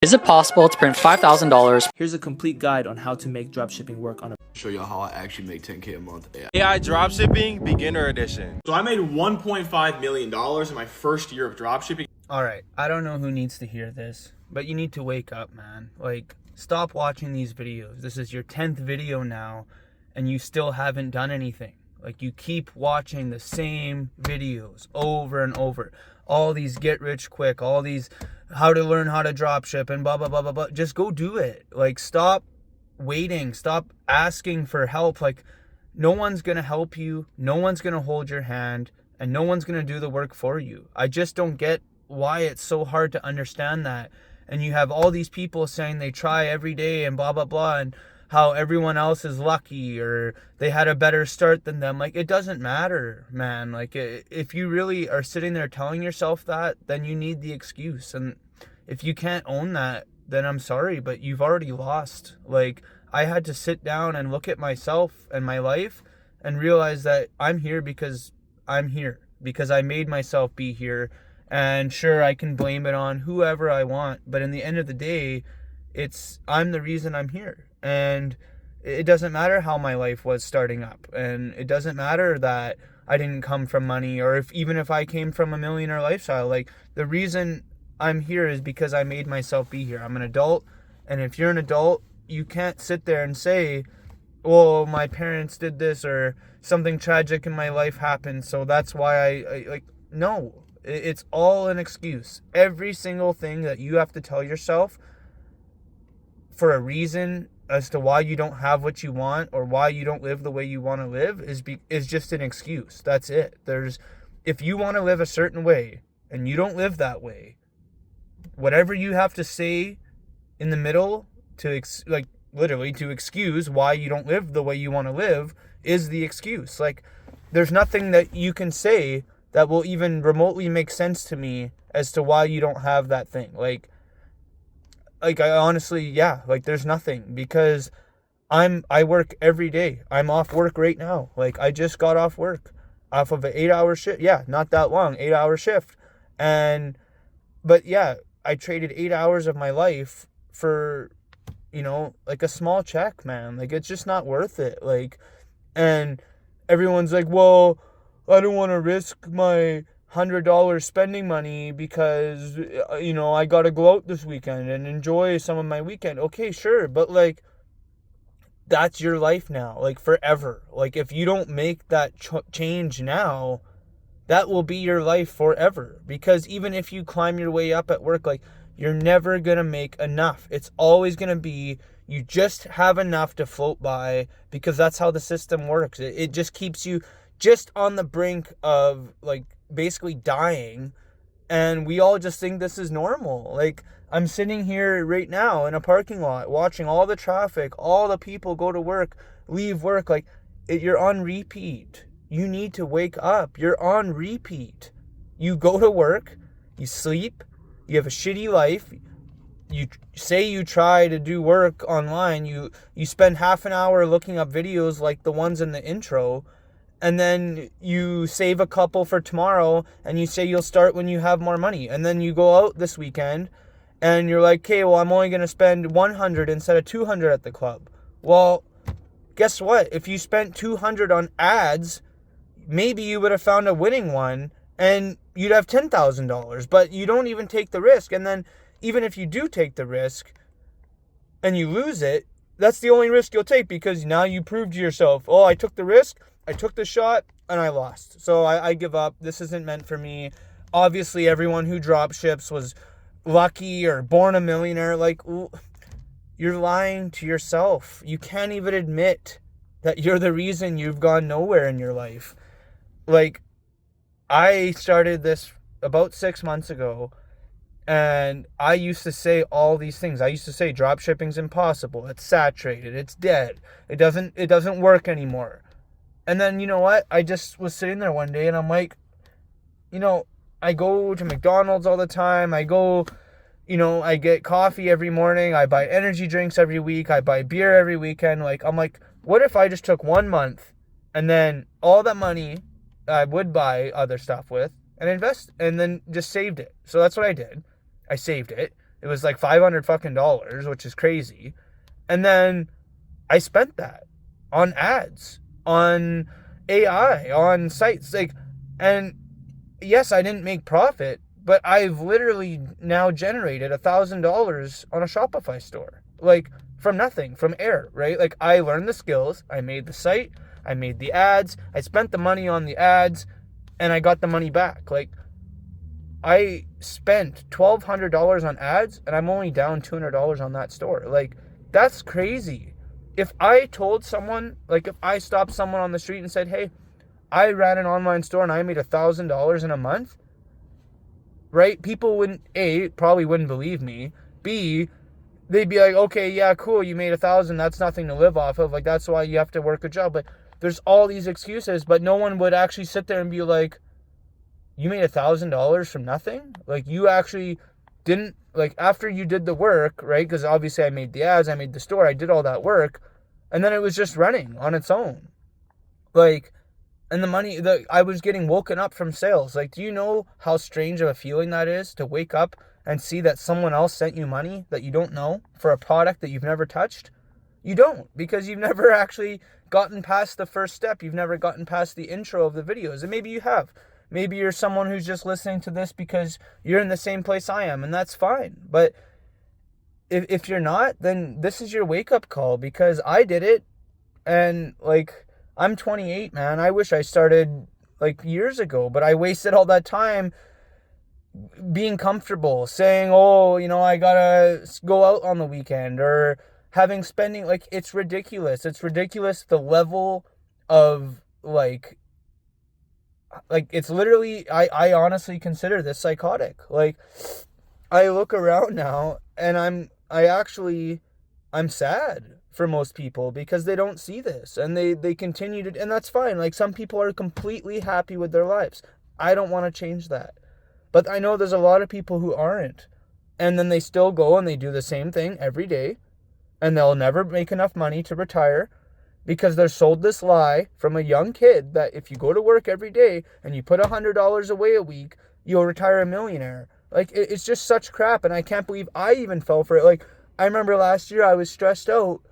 Is it possible to print $5,000? Here's a complete guide on how to make dropshipping work on a Show y'all how I actually make 10K a month. AI Dropshipping Beginner Edition. So I made $1.5 million in my first year of dropshipping. All right, I don't know who needs to hear this, but you need to wake up, man. Like, stop watching these videos. This is your 10th video now, and you still haven't done anything. Like, you keep watching the same videos over and over. All these get rich quick, all these how to learn how to dropship and blah, blah, blah, blah, blah. Just go do it. Like, stop waiting. Stop asking for help. Like, no one's going to help you. No one's going to hold your hand, and no one's going to do the work for you. I just don't get why it's so hard to understand that. And you have all these people saying they try every day and blah, blah, blah, and how everyone else is lucky or they had a better start than them. Like, it doesn't matter, man. Like, if you really are sitting there telling yourself that, then you need the excuse. And if you can't own that, then I'm sorry, but you've already lost. Like, I had to sit down and look at myself and my life and realize that I'm here because I'm here, because I made myself be here. And sure, I can blame it on whoever I want, but in the end of the day, I'm the reason I'm here. And it doesn't matter how my life was starting up, and it doesn't matter that I didn't come from money, or even if I came from a millionaire lifestyle. Like, the reason I'm here is because I made myself be here. I'm an adult, and if you're an adult, you can't sit there and say, well, my parents did this or something tragic in my life happened, so that's why I like, no. It's all an excuse. Every single thing that you have to tell yourself for a reason as to why you don't have what you want or why you don't live the way you want to live is just an excuse. That's it. If you want to live a certain way and you don't live that way, whatever you have to say in the middle to literally to excuse why you don't live the way you want to live is the excuse. Like, there's nothing that you can say that will even remotely make sense to me as to why you don't have that thing. Like I honestly, yeah, like, there's nothing, because I work every day. I'm off work right now. Like, I just got off work off of an 8-hour shift. Yeah, not that long, 8-hour shift. But yeah, I traded 8 hours of my life for, like, a small check, man. Like, it's just not worth it. Like, and everyone's like, well, I don't want to risk my $100 spending money because, I got to go out this weekend and enjoy some of my weekend. Okay, sure. But, like, that's your life now, like, forever. Like, if you don't make that change now, that will be your life forever. Because even if you climb your way up at work, like, you're never going to make enough. It's always going to be, you just have enough to float by, because that's how the system works. It just keeps you just on the brink of, like, basically dying, and we all just think this is normal. Like, I'm sitting here right now in a parking lot watching all the traffic, all the people go to work, leave work. Like, you're on repeat. You need to wake up. You're on repeat. You go to work, you sleep, you have a shitty life, you say you try to do work online, you spend half an hour looking up videos like the ones in the intro, and then you save a couple for tomorrow, and you say you'll start when you have more money. And then you go out this weekend, and you're like, okay, well, I'm only going to spend 100 instead of 200 at the club. Well, guess what? If you spent 200 on ads, maybe you would have found a winning one, and you'd have $10,000. But you don't even take the risk. And then even if you do take the risk, and you lose it, that's the only risk you'll take, because now you proved to yourself, oh, I took the risk, I took the shot, and I lost. So I give up. This isn't meant for me. Obviously, everyone who drop ships was lucky or born a millionaire. Like, you're lying to yourself. You can't even admit that you're the reason you've gone nowhere in your life. Like, I started this about 6 months ago, and I used to say all these things. I used to say drop shipping's impossible. It's saturated. It's dead. It doesn't work anymore. And then, you know what? I just was sitting there one day, and I'm like, I go to McDonald's all the time. I go, I get coffee every morning. I buy energy drinks every week. I buy beer every weekend. Like, I'm like, what if I just took 1 month, and then all that money I would buy other stuff with and invest, and then just saved it? So that's what I did. I saved it. It was like $500 fucking dollars, which is crazy. And then I spent that on ads, on AI, on sites, like, and yes, I didn't make profit, but I've literally now generated $1,000 on a Shopify store, like from nothing, from air, right? Like I learned the skills, I made the site, I made the ads, I spent the money on the ads, and I got the money back. Like I spent $1,200 on ads, and I'm only down $200 on that store. Like that's crazy. If I told someone, like if I stopped someone on the street and said, hey, I ran an online store and I made $1,000 in a month, right? People wouldn't, A, probably wouldn't believe me. B, they'd be like, okay, yeah, cool, you made 1,000, that's nothing to live off of. Like, that's why you have to work a job. But there's all these excuses, but no one would actually sit there and be like, you made $1,000 from nothing? Like, you actually didn't, like, after you did the work, right? Because obviously I made the ads, I made the store, I did all that work, and then it was just running on its own. Like, and the money, I was getting woken up from sales. Like, do you know how strange of a feeling that is to wake up and see that someone else sent you money that you don't know for a product that you've never touched? You don't, because you've never actually gotten past the first step. You've never gotten past the intro of the videos. And maybe you have. Maybe you're someone who's just listening to this because you're in the same place I am, and that's fine. But if you're not, then this is your wake-up call, because I did it, and like, I'm 28, man. I wish I started like years ago, but I wasted all that time being comfortable, saying, oh, you know, I gotta go out on the weekend, or having spending, like, it's ridiculous. It's ridiculous the level of like it's literally, I honestly consider this psychotic. Like, I look around now and I'm sad for most people because they don't see this, and they continue to, and that's fine. Like, some people are completely happy with their lives. I don't want to change that. But I know there's a lot of people who aren't. And then they still go and they do the same thing every day, and they'll never make enough money to retire because they're sold this lie from a young kid that if you go to work every day and you put $100 away a week, you'll retire a millionaire. Like, it's just such crap, and I can't believe I even fell for it. Like, I remember last year I was stressed out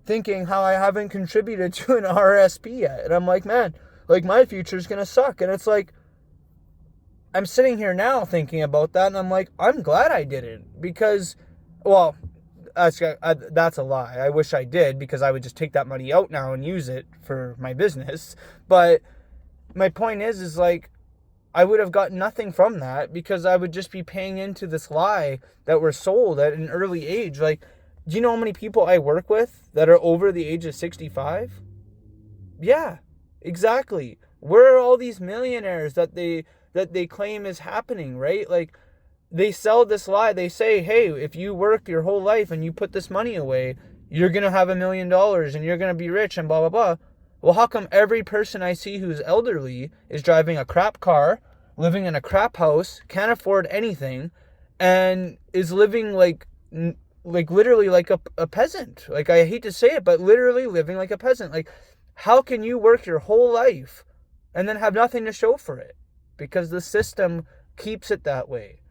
thinking how I haven't contributed to an RSP yet. And I'm like, man, like, my future's going to suck. And it's like, I'm sitting here now thinking about that, and I'm like, I'm glad I didn't, because, well, that's a lie. I wish I did, because I would just take that money out now and use it for my business. But my point is like, I would have got nothing from that, because I would just be paying into this lie that we're sold at an early age. Like, do you know how many people I work with that are over the age of 65? Yeah, exactly. Where are all these millionaires that they claim is happening, right? Like, they sell this lie. They say, hey, if you work your whole life and you put this money away, you're going to have $1 million and you're going to be rich and blah, blah, blah. Well, how come every person I see who's elderly is driving a crap car, living in a crap house, can't afford anything, and is living like literally like a peasant? Like, I hate to say it, but literally living like a peasant. Like, how can you work your whole life and then have nothing to show for it? Because the system keeps it that way.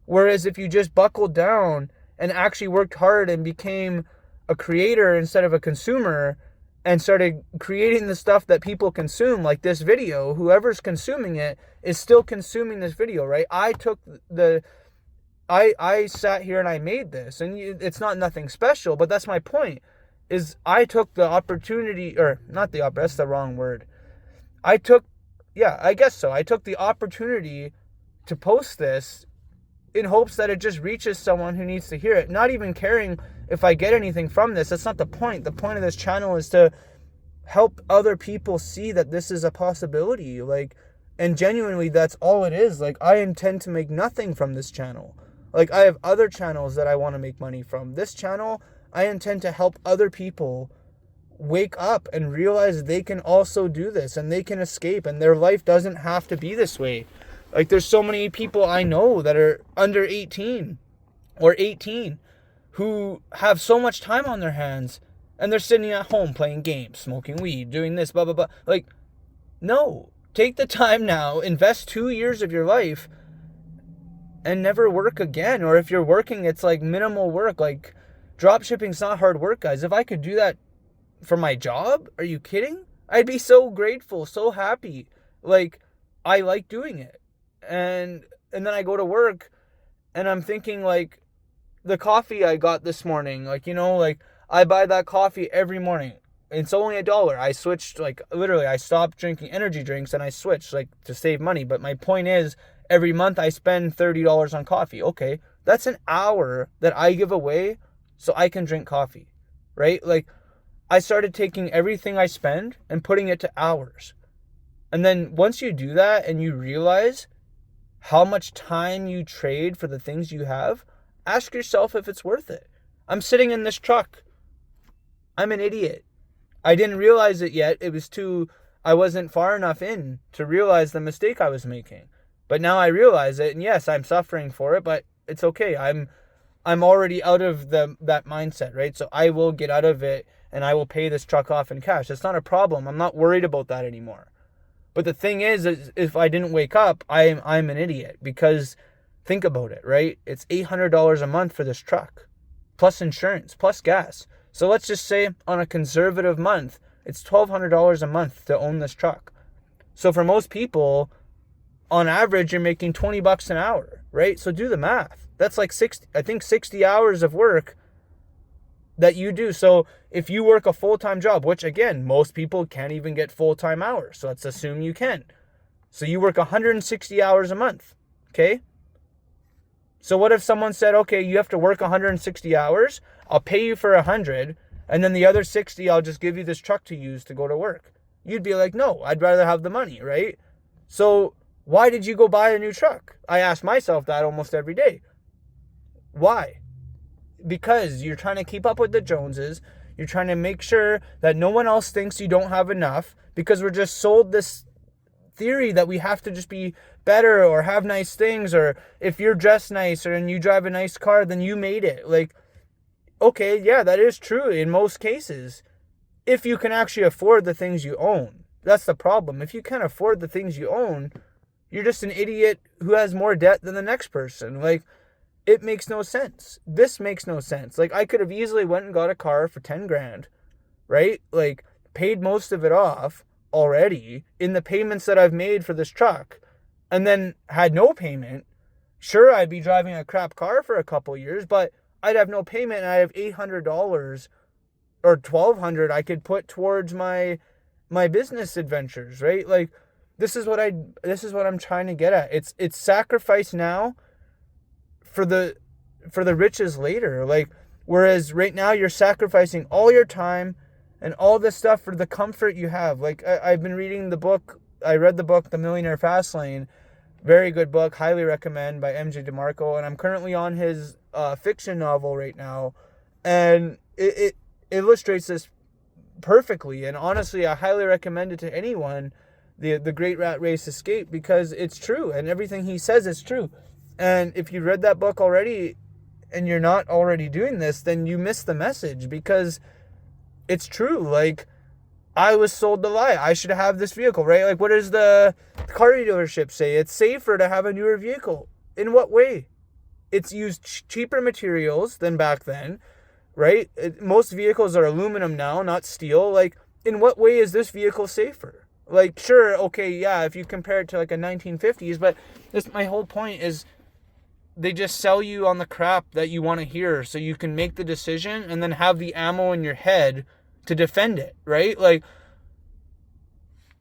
Whereas if you just buckled down and actually worked hard and became a creator instead of a consumer, and started creating the stuff that people consume, like this video, whoever's consuming it is still consuming this video, right? I sat here and I made this, and it's not nothing special, but that's my point, is I took the opportunity, or not the opportunity, that's the wrong word. I took the opportunity to post this in hopes that it just reaches someone who needs to hear it, not even caring if I get anything from this. That's not the point. The point of this channel is to help other people see that this is a possibility. Like, and genuinely, that's all it is. Like, I intend to make nothing from this channel. Like, I have other channels that I want to make money from. This channel, I intend to help other people wake up and realize they can also do this, and they can escape, and their life doesn't have to be this way. Like, there's so many people I know that are under 18 or 18 who have so much time on their hands, and they're sitting at home playing games, smoking weed, doing this, blah, blah, blah. Like, no. Take the time now, invest 2 years of your life, and never work again. Or if you're working, it's like minimal work. Like, dropshipping's not hard work, guys. If I could do that for my job, are you kidding? I'd be so grateful, so happy. Like, I like doing it. And then I go to work and I'm thinking, like, the coffee I got this morning, like, you know, like, I buy that coffee every morning. It's only $1. I switched, like, literally, I stopped drinking energy drinks and I switched, like, to save money. But my point is, every month I spend $30 on coffee. Okay, that's an hour that I give away so I can drink coffee, right? Like, I started taking everything I spend and putting it to hours. And then once you do that and you realize how much time you trade for the things you have, ask yourself if it's worth it. I'm sitting in this truck. I'm an idiot. I didn't realize it yet. I wasn't far enough in to realize the mistake I was making. But now I realize it, and yes, I'm suffering for it, but it's okay. I'm already out of that mindset, right? So I will get out of it and I will pay this truck off in cash. It's not a problem. I'm not worried about that anymore. But the thing is if I didn't wake up, I'm an idiot, because think about it, right? It's $800 a month for this truck, plus insurance, plus gas. So let's just say on a conservative month, it's $1,200 a month to own this truck. So for most people, on average, you're making $20 an hour, right? So do the math. That's like 60 hours of work that you do. So if you work a full-time job, which again, most people can't even get full-time hours. So let's assume you can. So you work 160 hours a month, okay? So what if someone said, okay, you have to work 160 hours, I'll pay you for 100, and then the other 60, I'll just give you this truck to use to go to work. You'd be like, no, I'd rather have the money, right? So why did you go buy a new truck? I ask myself that almost every day. Why? Because you're trying to keep up with the Joneses. You're trying to make sure that no one else thinks you don't have enough, because we're just sold this theory that we have to just be better or have nice things, or if you're dressed nice and you drive a nice car, then you made it. Like, okay, yeah, that is true in most cases, if you can actually afford the things you own. That's the problem. If you can't afford the things you own, you're just an idiot who has more debt than the next person. Like, it makes no sense. This makes no sense. Like, I could have easily went and got a car for 10 grand, right? Like, paid most of it off already in the payments that I've made for this truck, and then had no payment. Sure, I'd be driving a crap car for a couple years, but I'd have no payment, and I have $800 or $1,200 I could put towards my business adventures, right? Like, this is what I'm trying to get at. It's sacrifice now for the riches later. Like, whereas right now you're sacrificing all your time and all this stuff for the comfort you have. Like, I've been reading the book. I read the book, The Millionaire Fastlane. Very good book. Highly recommend, by MJ DeMarco. And I'm currently on his fiction novel right now. And it illustrates this perfectly. And honestly, I highly recommend it to anyone, the Great Rat Race Escape, because it's true. And everything he says is true. And if you read that book already and you're not already doing this, then you miss the message, because it's true. Like, I was sold the lie. I should have this vehicle, right? Like, what does the car dealership say? It's safer to have a newer vehicle. In what way? It's used cheaper materials than back then, right? Most vehicles are aluminum now, not steel. Like, in what way is this vehicle safer? Like, sure, okay, yeah, if you compare it to like a 1950s, but my whole point is, they just sell you on the crap that you want to hear so you can make the decision and then have the ammo in your head to defend it, right? Like,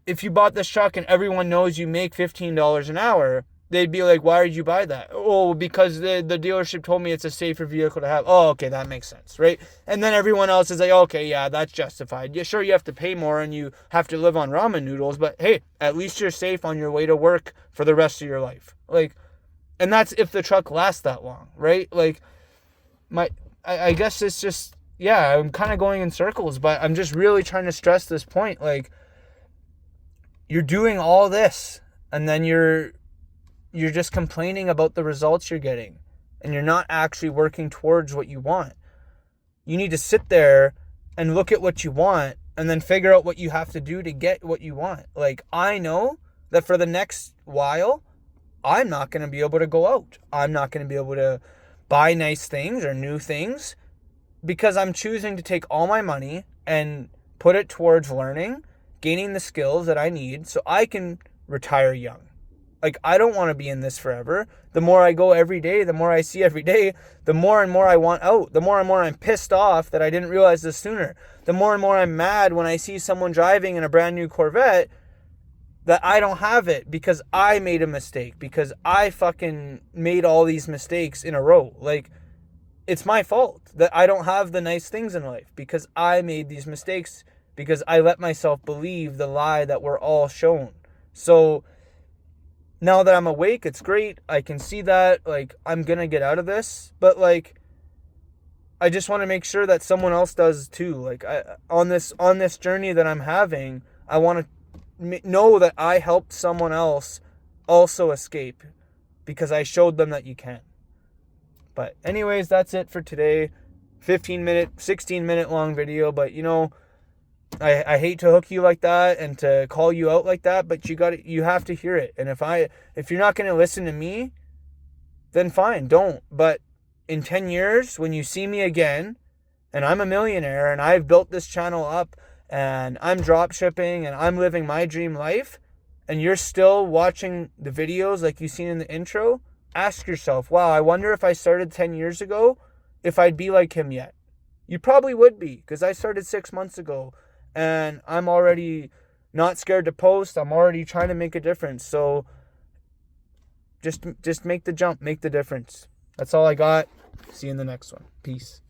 if you bought this truck and everyone knows you make $15 an hour, they'd be like, why did you buy that? Oh, because the dealership told me it's a safer vehicle to have. Oh, okay, that makes sense, right? And then everyone else is like, okay, yeah, that's justified. Yeah, sure, you have to pay more and you have to live on ramen noodles, but hey, at least you're safe on your way to work for the rest of your life. Like, and that's if the truck lasts that long, right? Like, I guess it's just, yeah, I'm kind of going in circles, but I'm just really trying to stress this point. Like, you're doing all this and then you're just complaining about the results you're getting, and you're not actually working towards what you want. You need to sit there and look at what you want and then figure out what you have to do to get what you want. Like, I know that for the next while, I'm not going to be able to go out. I'm not going to be able to buy nice things or new things because I'm choosing to take all my money and put it towards learning, gaining the skills that I need so I can retire young. Like, I don't want to be in this forever. The more I go every day, the more I see every day, the more and more I want out. The more and more I'm pissed off that I didn't realize this sooner. The more and more I'm mad when I see someone driving in a brand new Corvette that I don't have it because I made a mistake, because I fucking made all these mistakes in a row. Like, it's my fault that I don't have the nice things in life because I made these mistakes, because I let myself believe the lie that we're all shown. So now that I'm awake, it's great. I can see that, like, I'm going to get out of this, but like, I just want to make sure that someone else does too. Like, on this journey that I'm having, I want to know that I helped someone else also escape because I showed them that you can. But anyways, that's it for today. 16-minute long video, but you know, I hate to hook you like that and to call you out like that, but you have to hear it. And if you're not going to listen to me, then fine, don't. But in 10 years, when you see me again and I'm a millionaire and I've built this channel up and I'm drop shipping and I'm living my dream life, and you're still watching the videos like you've seen in the intro, ask yourself, wow, I wonder if I started 10 years ago, if I'd be like him yet. You probably would be, because I started 6 months ago and I'm already not scared to post. I'm already trying to make a difference. So just make the jump, make the difference. That's all I got. See you in the next one. Peace.